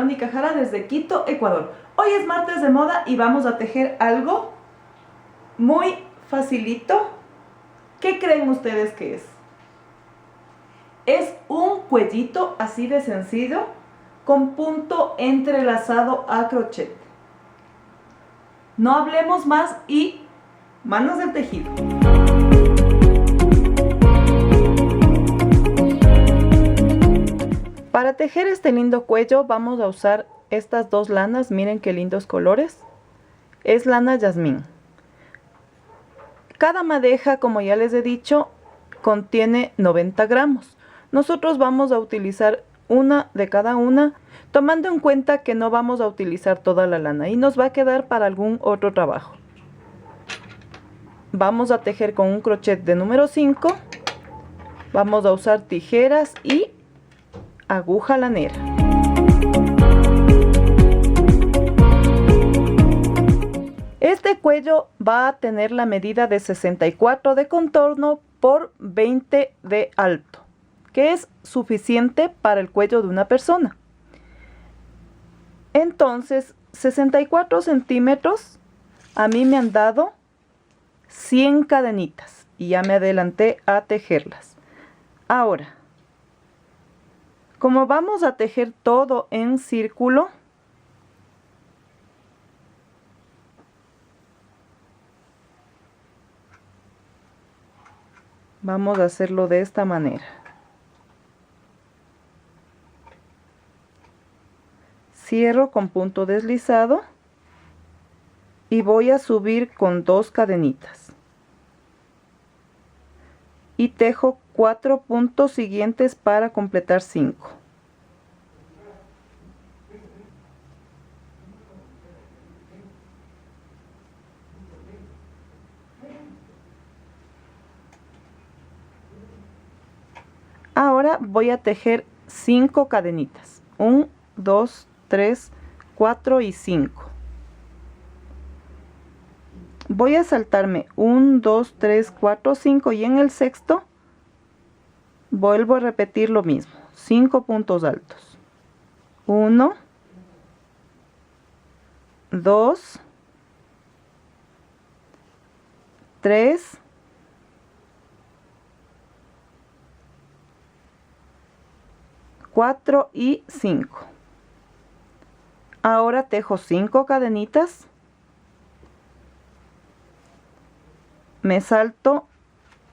Mónica Jara desde Quito, Ecuador. Hoy es martes de moda y vamos a tejer algo muy facilito. ¿Qué creen ustedes que es? Es un cuellito así de sencillo con punto entrelazado a crochet. No hablemos más y manos del tejido. Para tejer este lindo cuello vamos a usar estas dos lanas. Miren qué lindos colores. Es lana jazmín. Cada madeja, como ya les he dicho, contiene 90 gramos. Nosotros vamos a utilizar una de cada una, tomando en cuenta que no vamos a utilizar toda la lana y nos va a quedar para algún otro trabajo. Vamos a tejer con un crochet de número 5. Vamos a usar tijeras y aguja lanera. Este cuello va a tener la medida de 64 de contorno por 20 de alto, que es suficiente para el cuello de una persona. Entonces, 64 centímetros a mí me han dado 100 cadenitas y ya me adelanté a tejerlas. Ahora, como vamos a tejer todo en círculo, vamos a hacerlo de esta manera. Cierro con punto deslizado y voy a subir con 2 cadenitas. Y tejo 4 puntos siguientes para completar 5. Ahora voy a tejer 5 cadenitas. 1, 2, 3, 4 y 5. Voy a saltarme 1, 2, 3, 4, 5 y en el sexto vuelvo a repetir lo mismo. 5 puntos altos. 1, 2, 3, 4 y 5. Ahora tejo 5 cadenitas. Me salto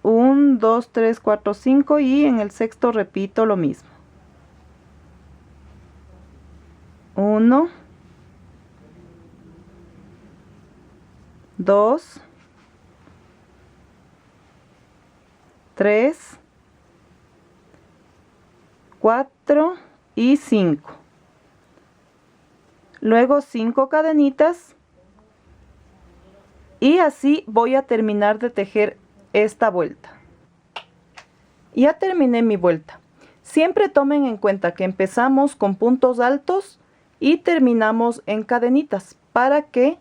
1, 2, 3, 4, 5 y en el sexto repito lo mismo. 1, 2, 3, 4 y 5. Luego 5 cadenitas. Y así voy a terminar de tejer esta vuelta. Ya terminé mi vuelta. Siempre tomen en cuenta que empezamos con puntos altos y terminamos en cadenitas para que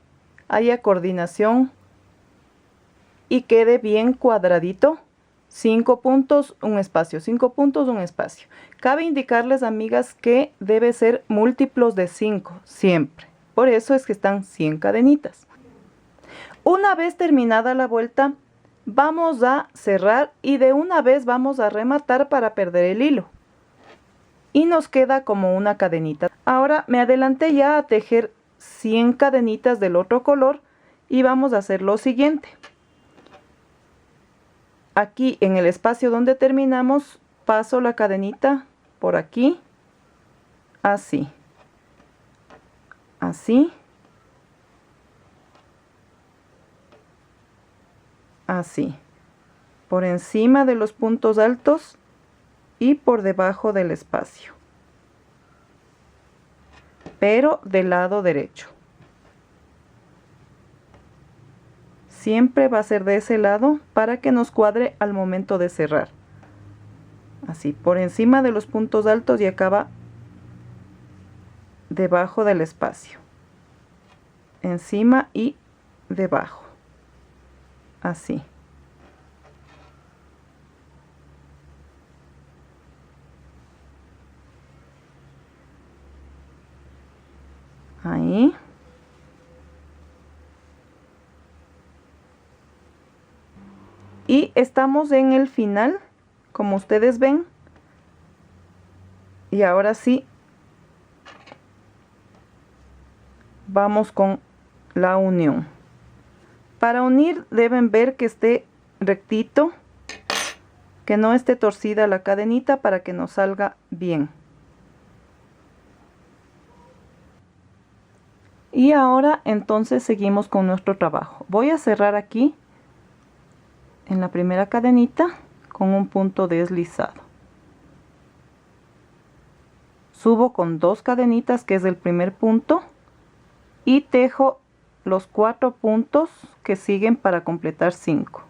haya coordinación y quede bien cuadradito. 5 puntos, un espacio, 5 puntos, un espacio. Cabe indicarles, amigas, que debe ser múltiplos de 5 siempre. Por eso es que están 100 cadenitas. Una vez terminada la vuelta, vamos a cerrar y de una vez vamos a rematar para perder el hilo. Y nos queda como una cadenita. Ahora me adelanté ya a tejer 100 cadenitas del otro color y vamos a hacer lo siguiente. Aquí en el espacio donde terminamos, paso la cadenita por aquí, así, así. Así, por encima de los puntos altos y por debajo del espacio, pero del lado derecho. Siempre va a ser de ese lado para que nos cuadre al momento de cerrar. Así, por encima de los puntos altos y acaba debajo del espacio. Encima y debajo. Así. Ahí. Y estamos en el final, como ustedes ven. Y ahora sí, vamos con la unión. Para unir deben ver que esté rectito, que no esté torcida la cadenita para que nos salga bien. Y ahora entonces seguimos con nuestro trabajo. Voy a cerrar aquí en la primera cadenita con un punto deslizado. Subo con 2 cadenitas, que es el primer punto, y tejo los 4 puntos que siguen para completar 5.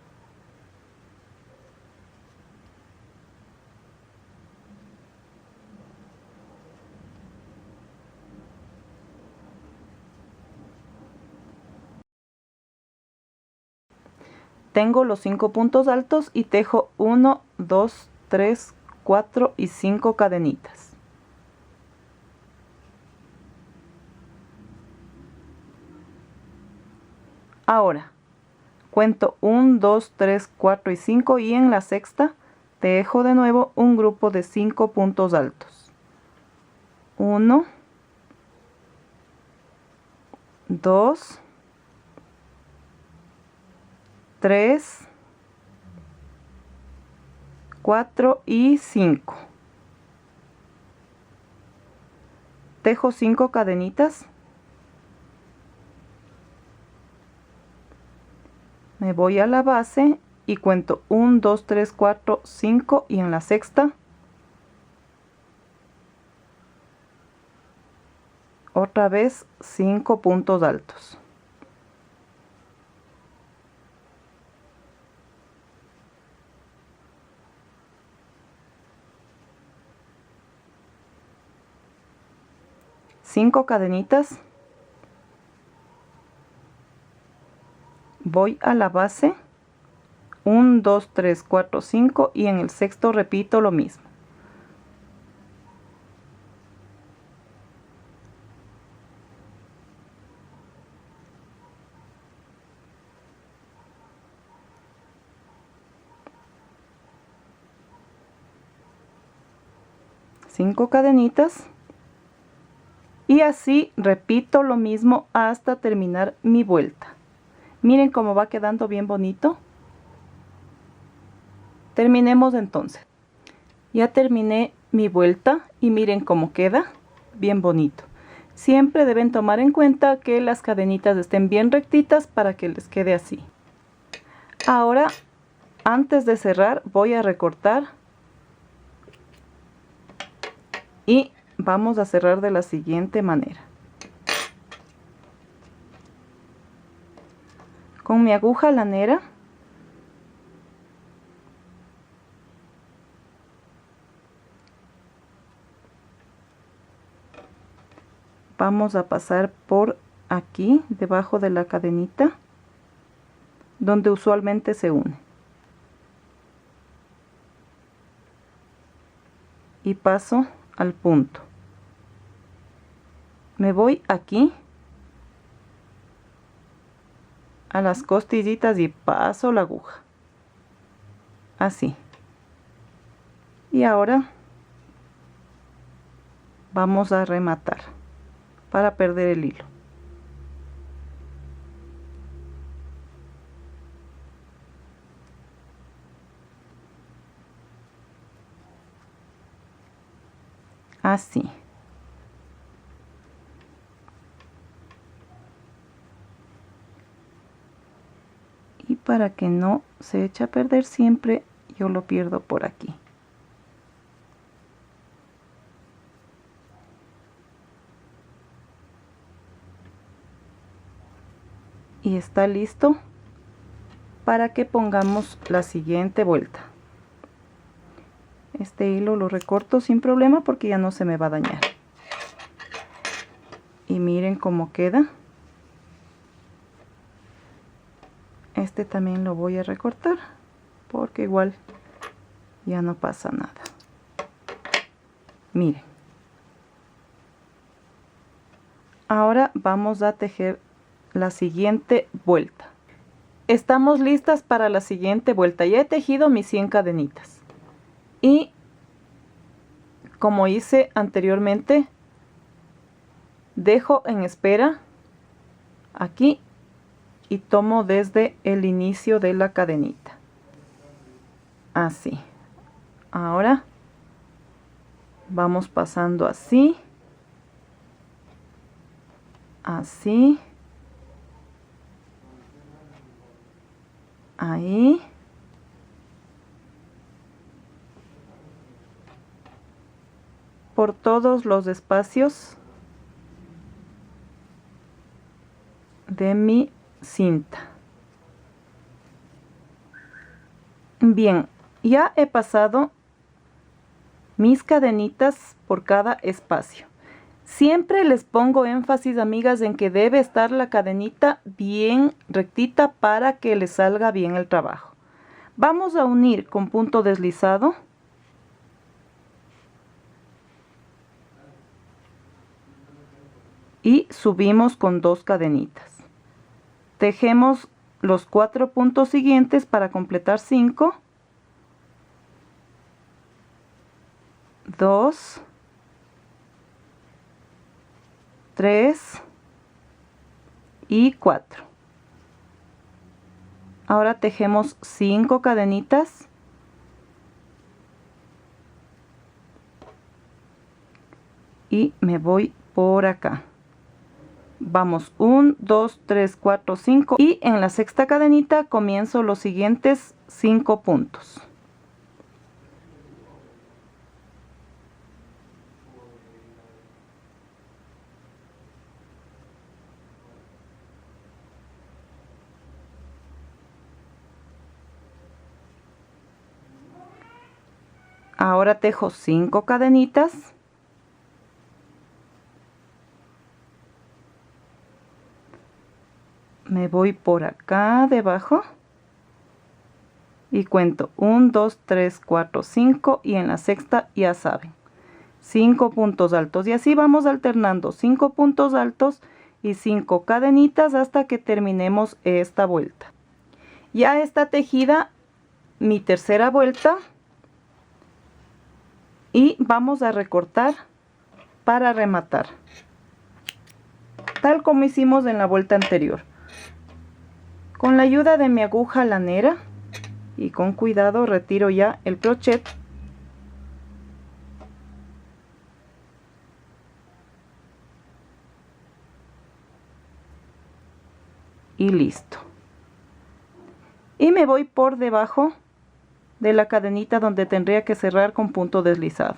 Tengo los 5 puntos altos y tejo 1, 2, 3, 4 y 5 cadenitas. Ahora cuento 1, 2, 3, 4 y 5 y en la sexta tejo de nuevo un grupo de 5 puntos altos. 1, 2, 3, 4 y 5. Tejo 5 cadenitas. Me voy a la base y cuento 1, 2, 3, 4, 5 y en la sexta otra vez 5 puntos altos. Cinco cadenitas. Voy a la base, 1, 2, 3, 4, 5 y en el sexto repito lo mismo. Cinco cadenitas y así repito lo mismo hasta terminar mi vuelta. Miren cómo va quedando bien bonito. Terminemos entonces. Ya terminé mi vuelta y miren cómo queda bien bonito. Siempre deben tomar en cuenta que las cadenitas estén bien rectitas para que les quede así. Ahora, antes de cerrar, voy a recortar y vamos a cerrar de la siguiente manera. Con mi aguja lanera vamos a pasar por aquí debajo de la cadenita donde usualmente se une y paso al punto. Me voy aquí a las costillitas y paso la aguja así. Y ahora vamos a rematar para perder el hilo. Así. Y para que no se eche a perder siempre, yo lo pierdo por aquí. Y está listo para que pongamos la siguiente vuelta. Este hilo lo recorto sin problema porque ya no se me va a dañar. Y miren cómo queda. Este también lo voy a recortar porque igual ya no pasa nada. Miren. Ahora vamos a tejer la siguiente vuelta. Estamos listas para la siguiente vuelta. Ya he tejido mis 100 cadenitas. Y como hice anteriormente, dejo en espera aquí y tomo desde el inicio de la cadenita. Así. Ahora vamos pasando así. Así. Ahí. Por todos los espacios de mi cinta. Bien, ya he pasado mis cadenitas por cada espacio. Siempre les pongo énfasis, amigas, en que debe estar la cadenita bien rectita para que les salga bien el trabajo. Vamos a unir con punto deslizado. Y subimos con 2 cadenitas. Tejemos los 4 puntos siguientes para completar 5. 2, 3 y 4. Ahora tejemos 5 cadenitas. Y me voy por acá. Vamos 1, 2, 3, 4, 5 y en la sexta cadenita comienzo los siguientes 5 puntos. Ahora tejo 5 cadenitas. Me voy por acá debajo y cuento 1, 2, 3, 4, 5 y en la sexta ya saben, 5 puntos altos y así vamos alternando 5 puntos altos y 5 cadenitas hasta que terminemos esta vuelta. Ya está tejida mi tercera vuelta y vamos a recortar para rematar, tal como hicimos en la vuelta anterior. Con la ayuda de mi aguja lanera y con cuidado retiro ya el crochet. Y listo. Y me voy por debajo de la cadenita donde tendría que cerrar con punto deslizado.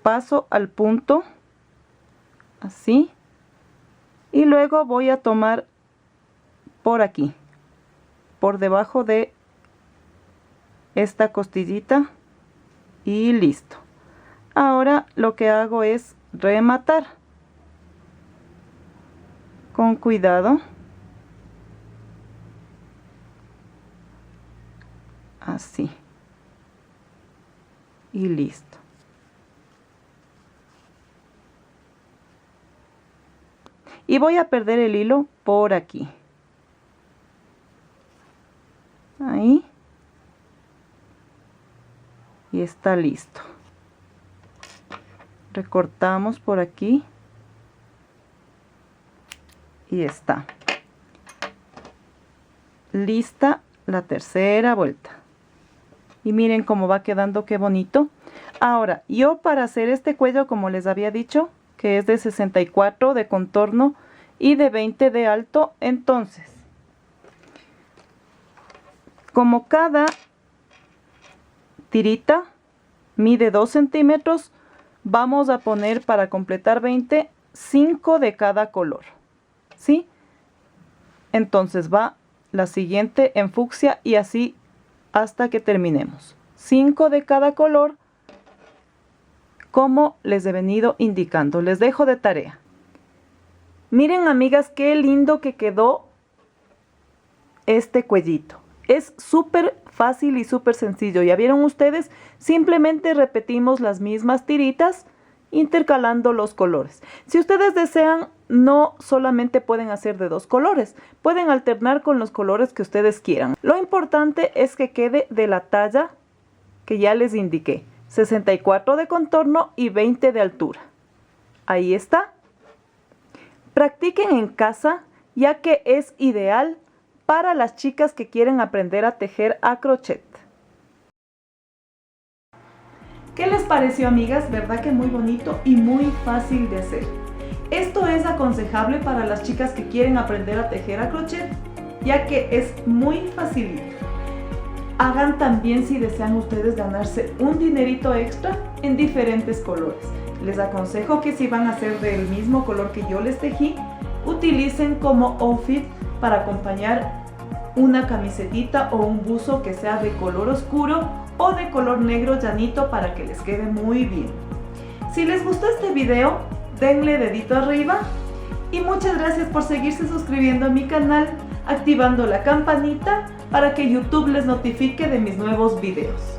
Paso al punto, así. Y luego voy a tomar por aquí, por debajo de esta costillita y listo. Ahora lo que hago es rematar con cuidado, así y listo. Y voy a perder el hilo por aquí. Ahí. Y está listo. Recortamos por aquí. Y está. Lista la tercera vuelta. Y miren cómo va quedando, qué bonito. Ahora, yo para hacer este cuello, como les había dicho, que es de 64 de contorno y de 20 de alto, entonces, como cada tirita mide 2 centímetros, vamos a poner para completar 20, 5 de cada color, ¿sí? Entonces va la siguiente en fucsia y así hasta que terminemos. 5 de cada color, como les he venido indicando. Les dejo de tarea. Miren, amigas, qué lindo que quedó este cuellito. Es súper fácil y súper sencillo. ¿Ya vieron ustedes? Simplemente repetimos las mismas tiritas intercalando los colores. Si ustedes desean, no solamente pueden hacer de 2 colores, pueden alternar con los colores que ustedes quieran. Lo importante es que quede de la talla que ya les indiqué, 64 de contorno y 20 de altura. Ahí está. Practiquen en casa, ya que es ideal para las chicas que quieren aprender a tejer a crochet. ¿Qué les pareció, amigas? ¿Verdad que muy bonito y muy fácil de hacer? Esto es aconsejable para las chicas que quieren aprender a tejer a crochet, ya que es muy facilito. Hagan también si desean ustedes ganarse un dinerito extra en diferentes colores. Les aconsejo que si van a hacer del mismo color que yo les tejí, utilicen como outfit para acompañar una camisetita o un buzo que sea de color oscuro o de color negro llanito para que les quede muy bien. Si les gustó este video, denle dedito arriba y muchas gracias por seguirse suscribiendo a mi canal, activando la campanita para que YouTube les notifique de mis nuevos videos.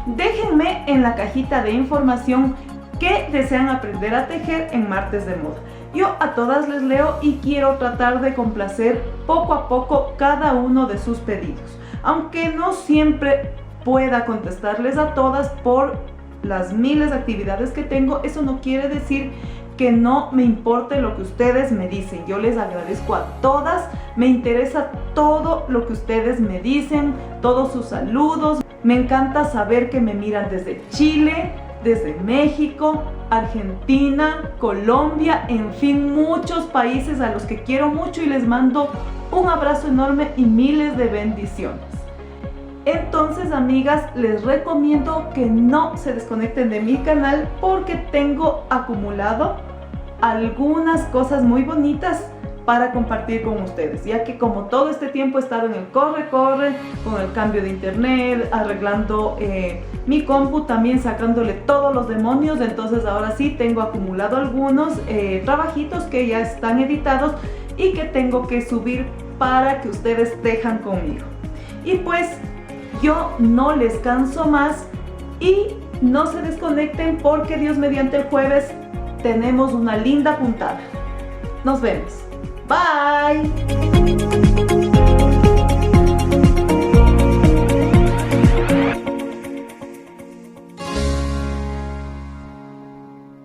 Déjenme en la cajita de información qué desean aprender a tejer en Martes de Moda. Yo a todas les leo y quiero tratar de complacer poco a poco cada uno de sus pedidos. Aunque no siempre pueda contestarles a todas por las miles de actividades que tengo, eso no quiere decir que no me importe lo que ustedes me dicen. Yo les agradezco a todas, me interesa todo lo que ustedes me dicen, todos sus saludos. Me encanta saber que me miran desde Chile, desde México, Argentina, Colombia, en fin, muchos países a los que quiero mucho y les mando un abrazo enorme y miles de bendiciones. Entonces, amigas, les recomiendo que no se desconecten de mi canal porque tengo acumulado algunas cosas muy bonitas para compartir con ustedes, ya que como todo este tiempo he estado en el corre, con el cambio de internet, arreglando mi compu, también sacándole todos los demonios, entonces ahora sí tengo acumulado algunos trabajitos que ya están editados y que tengo que subir para que ustedes tejan conmigo. Y pues yo no les canso más y no se desconecten porque Dios mediante el jueves tenemos una linda puntada. Nos vemos. Bye.